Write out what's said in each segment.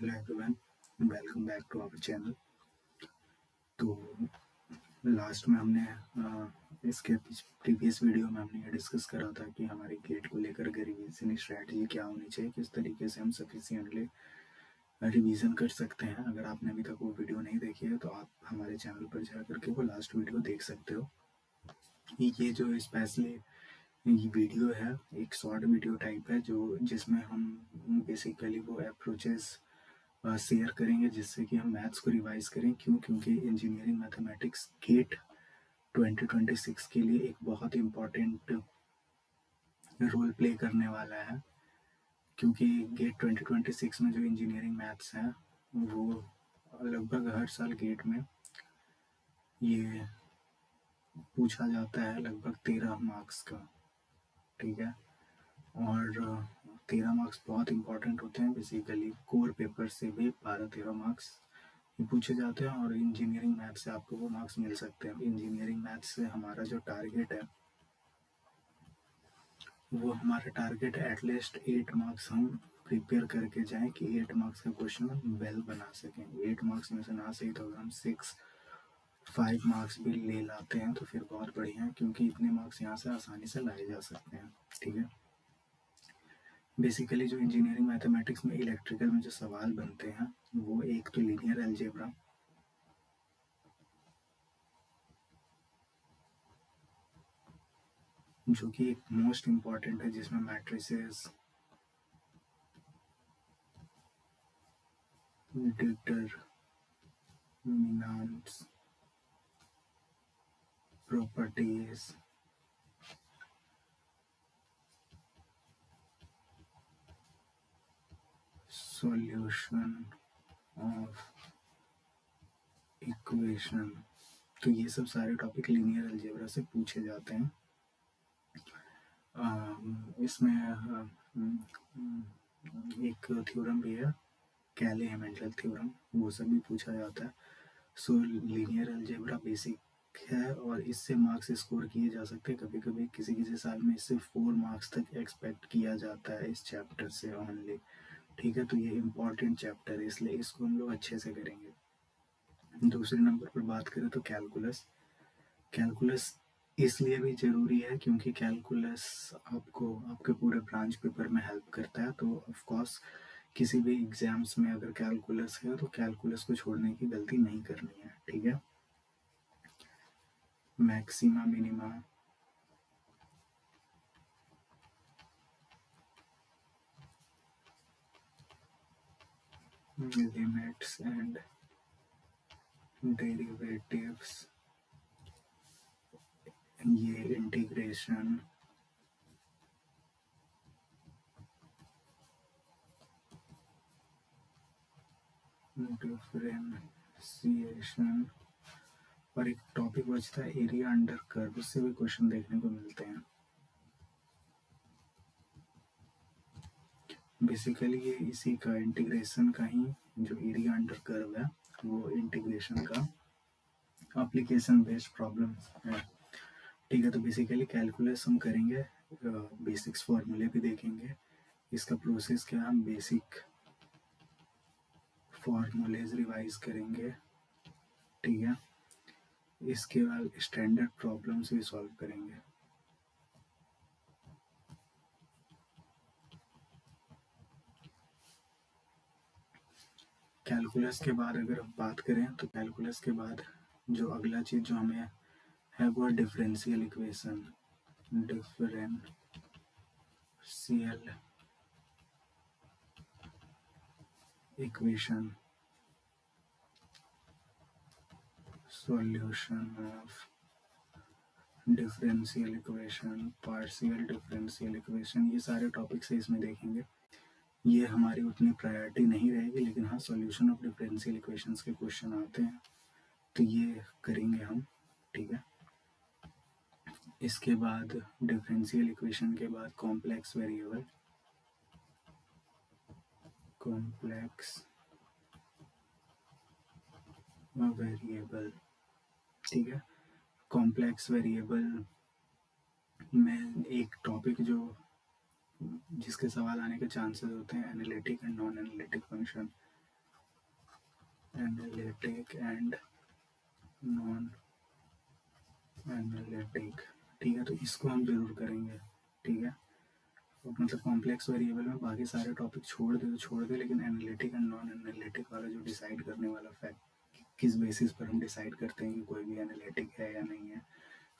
Hello everyone, welcome back to our channel. तो last में हमने इसके प्रीवियस वीडियो में हमने ये डिस्कस करा था कि हमारी गेट को लेकर के रिवीजन स्ट्रैटेजी क्या होनी चाहिए, किस तरीके से हम सफिशिएंटली रिवीजन कर सकते हैं। अगर आपने अभी तक वो वीडियो नहीं देखी है तो आप हमारे चैनल पर जा करके वो लास्ट वीडियो देख सकते हो। ये जो स्पेशली ये वीडियो है एक शॉर्ट वीडियो टाइप है जो जिसमें हम बेसिकली वो अप्रोचेस शेयर करेंगे जिससे कि हम मैथ्स को रिवाइज करें। क्योंकि इंजीनियरिंग मैथमेटिक्स गेट 2026 के लिए एक बहुत इम्पोर्टेंट रोल प्ले करने वाला है। क्योंकि गेट 2026 में जो इंजीनियरिंग मैथ्स है वो लगभग हर साल गेट में ये पूछा जाता है, लगभग 13 मार्क्स का। ठीक है, और 13 मार्क्स बहुत इंपॉर्टेंट होते हैं। बेसिकली कोर पेपर से भी 12-13 मार्क्स पूछे जाते हैं और इंजीनियरिंग मैथ से आपको वो मार्क्स मिल सकते हैं। इंजीनियरिंग मैथ से हमारा जो टारगेट है वो हमारा टारगेट है एटलीस्ट 8 मार्क्स हम प्रिपेयर करके जाएं कि 8 मार्क्स का क्वेश्चन हम वेल बना सकें। 8 मार्क्स में से ना सही तो अगर हम 5 मार्क्स भी ले लाते हैं तो फिर बहुत बढ़िया है, क्योंकि इतने मार्क्स यहाँ से आसानी से लाए जा सकते हैं। ठीक है, बेसिकली जो इंजीनियरिंग मैथमेटिक्स में इलेक्ट्रिकल में जो सवाल बनते हैं वो एक तो लीनियर अलजेब्रा, जो कि एक मोस्ट इम्पॉर्टेंट है, जिसमें matrices, determinants, properties, solution of equation, तो ये सब सारे टॉपिक लीनियर अलजेब्रा से पूछे जाते हैं। इसमें एक थ्योरम भी है, कैले हैमिल्टन थ्योरम, वो सब भी पूछा जाता है। सो लीनियर अलजेब्रा बेसिक है और इससे मार्क्स स्कोर किए जा सकते हैं। कभी कभी किसी किसी साल में इससे 4 मार्क्स तक एक्सपेक्ट किया जाता है इस चैप्टर से ओनली। ठीक है, तो ये इम्पॉर्टेंट चैप्टर है इसलिए इसको हम लोग अच्छे से करेंगे। दूसरे नंबर पर बात करें तो कैलकुलस। कैलकुलस इसलिए भी ज़रूरी है क्योंकि कैलकुलस आपको आपके पूरे ब्रांच पेपर में हेल्प करता है। तो ऑफ कोर्स किसी भी एग्जाम्स में अगर कैलकुलस है तो कैलकुलस को छोड़ने की गलती नहीं करनी है। ठीक है, maxima minima, limits and derivatives, ये इंटीग्रेशन, डिफरेंशिएशन, और एक टॉपिक बचता है एरिया अंडर कर्व, उससे भी क्वेश्चन देखने को मिलते हैं। बेसिकली ये इसी का इंटीग्रेशन का ही जो एरिया अंडर कर्व है वो इंटीग्रेशन का एप्लीकेशन बेस्ड प्रॉब्लम है। ठीक है, तो बेसिकली कैलकुलस हम करेंगे, बेसिक्स फॉर्मूले भी देखेंगे। इसका प्रोसेस क्या है, हम बेसिक फॉर्मूलेज रिवाइज करेंगे। ठीक है, इसके बाद स्टैंडर्ड प्रॉब्लम्स भी सॉल्व करेंगे। कैलकुलस के बाद अगर हम बात करें तो कैलकुलस के बाद जो अगला चीज़ जो हमें है वो differential equation, differential equation, solution of differential equation, partial differential equation, ये सारे टॉपिक्स है इसमें देखेंगे। ये हमारी उतनी प्रायोरिटी नहीं रहेगी, लेकिन हाँ सॉल्यूशन ऑफ डिफरेंशियल इक्वेशंस के क्वेश्चन आते हैं तो ये करेंगे हम। ठीक है, इसके बाद डिफरेंशियल इक्वेशन के बाद कॉम्प्लेक्स वेरिएबल, ठीक है, कॉम्प्लेक्स वेरिएबल में एक टॉपिक जो जिसके सवाल आने के चांसेस होते हैं analytic and non analytic function. Analytic and non analytic. ठीक है, तो इसको हम जरूर करेंगे। ठीक है, मतलब कॉम्प्लेक्स वेरिएबल में बाकी सारे टॉपिक छोड़ दे तो छोड़ दे, लेकिन एनालिटिक एंड नॉन एनालिटिक वाला जो डिसाइड करने वाला फैक्ट, किस बेसिस पर हम डिसाइड करते हैं कि कोई भी एनालिटिक है या नहीं है,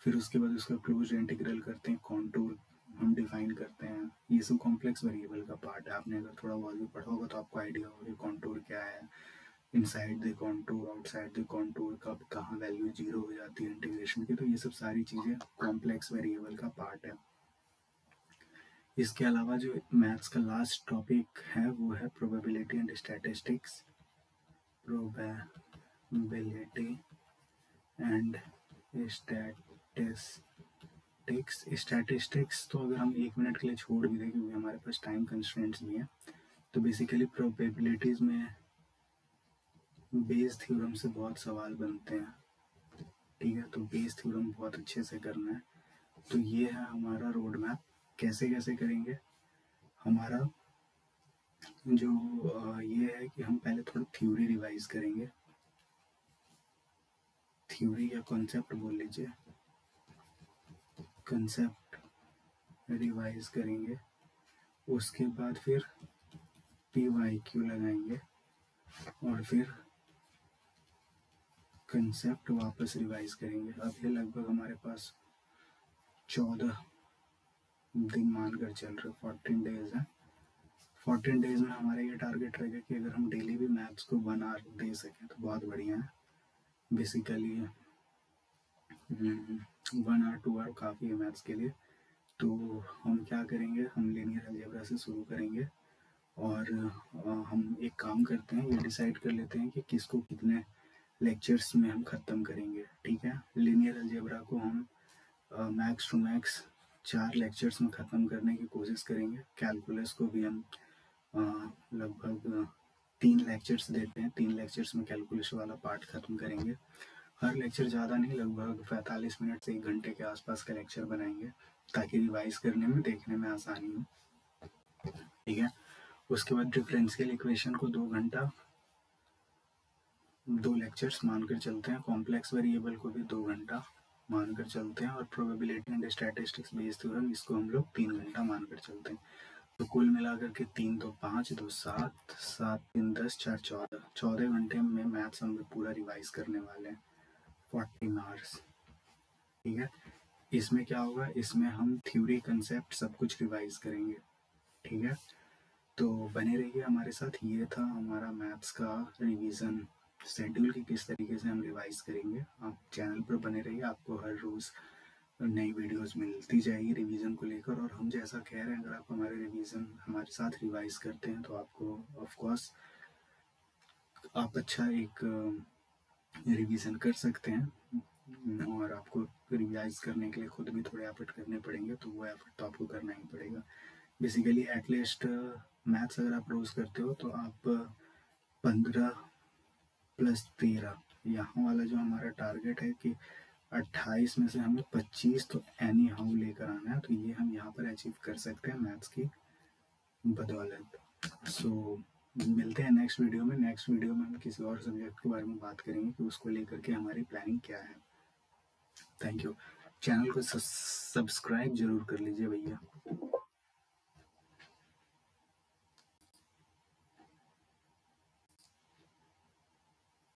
फिर उसके बाद उसका क्लोज इंटीग्रल करते हैं, कॉन्टूर हम डिफाइन करते हैं, ये सब कॉम्प्लेक्स वेरिएबल का पार्ट है। आपने अगर थोड़ा बहुत भी पढ़ा होगा तो आपको आइडिया होगा कि कॉन्टूर क्या है, inside the contour, outside the contour, कब कहाँ वैल्यू जीरो हो जाती है इंटीग्रेशन की, तो ये सब सारी चीज़ें कॉम्प्लेक्स वेरिएबल का पार्ट है। इसके अलावा जो मैथ्स का लास्ट टॉपिक है वो है probability and statistics. Probability and statistics तो अगर हम 1 मिनट के लिए छोड़ भी दें क्योंकि हमारे पास टाइम कंस्ट्रेंट्स भी हैं, तो बेसिकली प्रोबेबिलिटीज़ में बेस थ्योरम से बहुत सवाल बनते हैं। ठीक है, तो बेस थ्योरम बहुत अच्छे से करना है। तो ये है हमारा रोड मैप। कैसे कैसे करेंगे, हमारा जो ये है कि हम पहले थोड़ा थ्योरी रिवाइज करेंगे, थ्योरी या कॉन्सेप्ट बोल लीजिए, कंसेप्ट रिवाइज करेंगे। उसके बाद फिर PYQ लगाएंगे और फिर कंसेप्ट वापस रिवाइज करेंगे। अब ये लगभग हमारे पास 14 दिन मानकर चल रहे, 14 डेज है। 14 डेज में हमारा ये टारगेट रहेगा कि अगर हम डेली भी मैथ्स को 1 आवर दे सकें तो बहुत बढ़िया है। बेसिकली 1 आवर 2 आवर काफ़ी है मैथ्स के लिए। तो हम क्या करेंगे, हम लीनियर अलजेब्रा से शुरू करेंगे और हम एक काम करते हैं, ये डिसाइड कर लेते हैं कि किसको कितने लेक्चर्स में हम ख़त्म करेंगे। ठीक है, लीनियर अलजेब्रा को हम मैक्स टू मैक्स 4 लेक्चर्स में ख़त्म करने की कोशिश करेंगे। कैलकुलस को भी हम लगभग 3 लेक्चर्स देते हैं, 3 लेक्चर्स में कैलकुलस वाला पार्ट ख़त्म करेंगे। हर लेक्चर ज़्यादा नहीं, लगभग 45 मिनट से 1 घंटे के आसपास का लेक्चर बनाएंगे ताकि रिवाइज करने में, देखने में आसानी हो। ठीक है, उसके बाद डिफरेंशियल इक्वेशन को 2 घंटा 2 लेक्चर्स मानकर चलते हैं। कॉम्प्लेक्स वेरिएबल को भी 2 घंटा मानकर चलते हैं और probability and statistics based theorem इसको हम लोग 3 घंटा मानकर चलते हैं। तो कुल मिलाकर के 3 2 5 2 7 7 3 10 4 14 घंटे में मैथ्स हम पूरा रिवाइज करने वाले हैं, 14 आवर्स। ठीक है, इसमें क्या होगा, इसमें हम थ्योरी कंसेप्ट सब कुछ रिवाइज करेंगे। ठीक है, तो बने रहिए हमारे साथ। ये था हमारा मैथ्स का रिवीजन शेड्यूल कि किस तरीके से हम रिवाइज करेंगे। आप चैनल पर बने रहिए, आपको हर रोज़ नई वीडियोस मिलती जाएगी रिवीजन को लेकर। और हम जैसा कह रहे हैं, अगर आप हमारे रिवीजन हमारे साथ रिवाइज करते हैं तो आपको ऑफ कोर्स आप अच्छा एक रिवीजन कर सकते हैं और आपको रिवाइज करने के लिए खुद भी थोड़े एफर्ट करने पड़ेंगे, तो वो एफर्ट तो आपको करना ही पड़ेगा। बेसिकली एटलीस्ट मैथ्स अगर आप रोज़ करते हो तो आप 15 + 13, यहाँ वाला जो हमारा टारगेट है कि 28 में से हमें 25 तो एनी हाउ लेकर आना है, तो ये हम यहाँ पर अचीव कर सकते हैं मैथ्स की बदौलत। सो मिलते हैं नेक्स्ट वीडियो में। नेक्स्ट वीडियो में हम किसी और सब्जेक्ट के बारे में बात करेंगे कि उसको लेकर के हमारी प्लानिंग क्या है। Thank you. चैनल को सब्सक्राइब जरूर कर लीजिए भैया।